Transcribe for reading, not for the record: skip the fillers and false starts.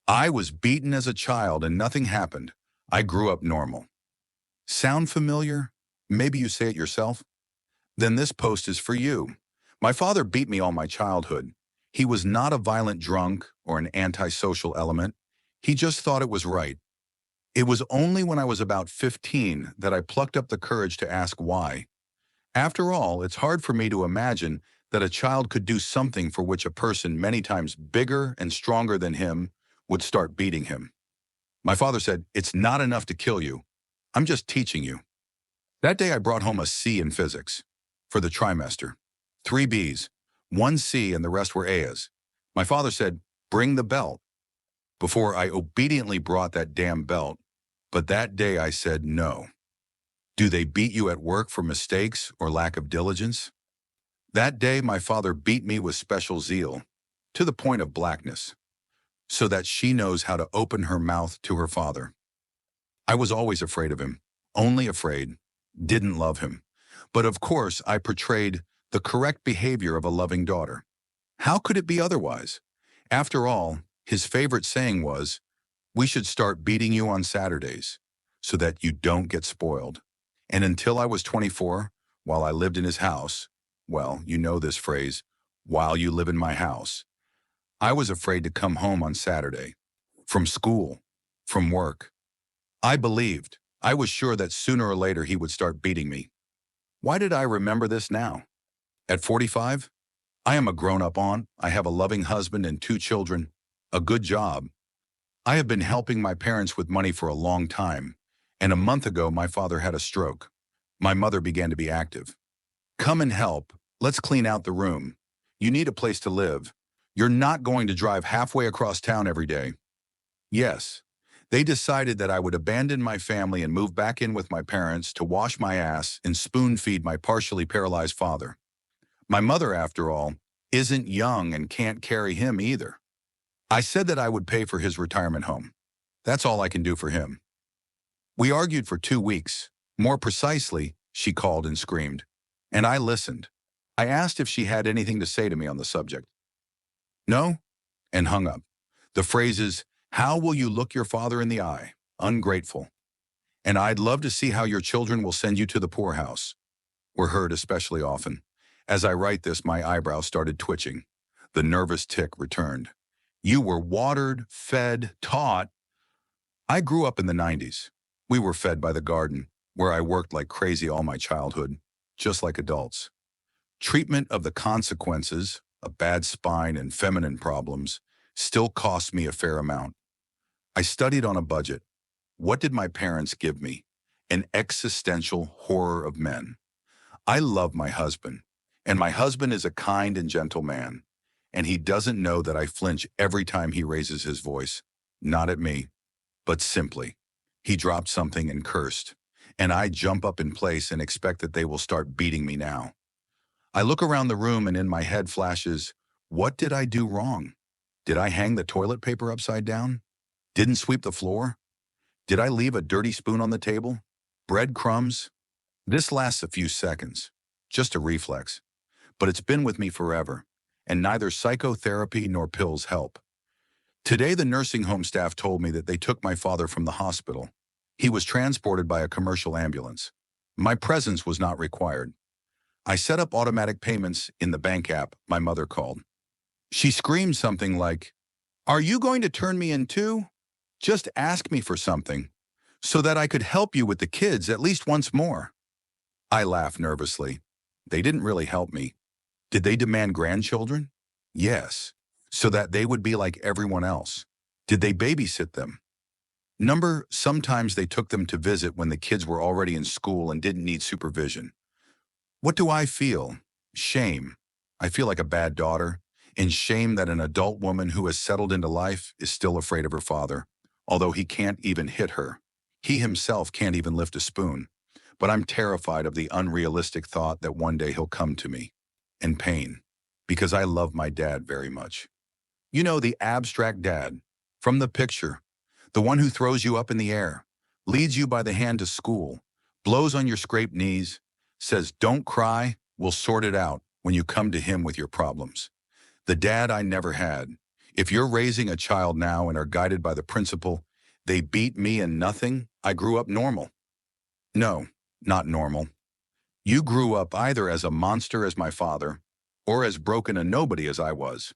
I was beaten as a child and nothing happened. I grew up normal. Sound familiar? Maybe you say it yourself? Then this post is for you. My father beat me all my childhood. He was not a violent drunk or an antisocial element. He just thought it was right. It was only when I was about 15 that I plucked up the courage to ask why. After all, it's hard for me to imagine that a child could do something for which a person many times bigger and stronger than him would start beating him. My father said, "It's not enough to kill you. I'm just teaching you." That day I brought home a C in physics for the trimester. 3 B's, 1 C and the rest were A's. My father said, "Bring the belt." Before I obediently brought that damn belt, but that day I said no. Do they beat you at work for mistakes or lack of diligence? That day my father beat me with special zeal, to the point of blackness, so that she knows how to open her mouth to her father. I was always afraid of him, only afraid, didn't love him. But of course I portrayed the correct behavior of a loving daughter. How could it be otherwise? After all, his favorite saying was, "We should start beating you on Saturdays so that you don't get spoiled." And until I was 24, while I lived in his house, well, you know this phrase, while you live in my house, I was afraid to come home on Saturday, from school, from work. I was sure that sooner or later he would start beating me. Why did I remember this now? At 45, I am a grown-up aunt, I have a loving husband and 2 children, a good job. I have been helping my parents with money for a long time, and a month ago my father had a stroke. My mother began to be active. "Come and help, let's clean out the room. You need a place to live. You're not going to drive halfway across town every day." Yes, they decided that I would abandon my family and move back in with my parents to wash my ass and spoon-feed my partially paralyzed father. My mother, after all, isn't young and can't carry him either. I said that I would pay for his retirement home. That's all I can do for him. We argued for 2 weeks. More precisely, she called and screamed. And I listened. I asked if she had anything to say to me on the subject. No, and hung up. The phrases, "How will you look your father in the eye? Ungrateful. And I'd love to see how your children will send you to the poorhouse," were heard especially often. As I write this, my eyebrows started twitching. The nervous tick returned. You were watered, fed, taught. I grew up in the 90s. We were fed by the garden, where I worked like crazy all my childhood, just like adults. Treatment of the consequences, a bad spine and feminine problems, still cost me a fair amount. I studied on a budget. What did my parents give me? An existential horror of men. I love my husband, and my husband is a kind and gentle man, and he doesn't know that I flinch every time he raises his voice, not at me, but simply. He dropped something and cursed, and I jump up in place and expect that they will start beating me now. I look around the room and in my head flashes, what did I do wrong? Did I hang the toilet paper upside down? Didn't sweep the floor? Did I leave a dirty spoon on the table? Breadcrumbs? This lasts a few seconds, just a reflex, but it's been with me forever, and neither psychotherapy nor pills help. Today, the nursing home staff told me that they took my father from the hospital. He was transported by a commercial ambulance. My presence was not required. I set up automatic payments in the bank app my mother called. She screamed something like, "Are you going to turn me in too? Just ask me for something, so that I could help you with the kids at least once more." I laughed nervously. They didn't really help me. Did they demand grandchildren? Yes, so that they would be like everyone else. Did they babysit them? Sometimes they took them to visit when the kids were already in school and didn't need supervision. What do I feel? Shame. I feel like a bad daughter, and shame that an adult woman who has settled into life is still afraid of her father, although he can't even hit her. He himself can't even lift a spoon. But I'm terrified of the unrealistic thought that one day he'll come to me, in pain, because I love my dad very much. You know, the abstract dad, from the picture, the one who throws you up in the air, leads you by the hand to school, blows on your scraped knees, says, "Don't cry, we'll sort it out," when you come to him with your problems. The dad I never had. If you're raising a child now and are guided by the principle, they beat me and nothing, I grew up normal. No, not normal. You grew up either as a monster as my father, or as broken a nobody as I was.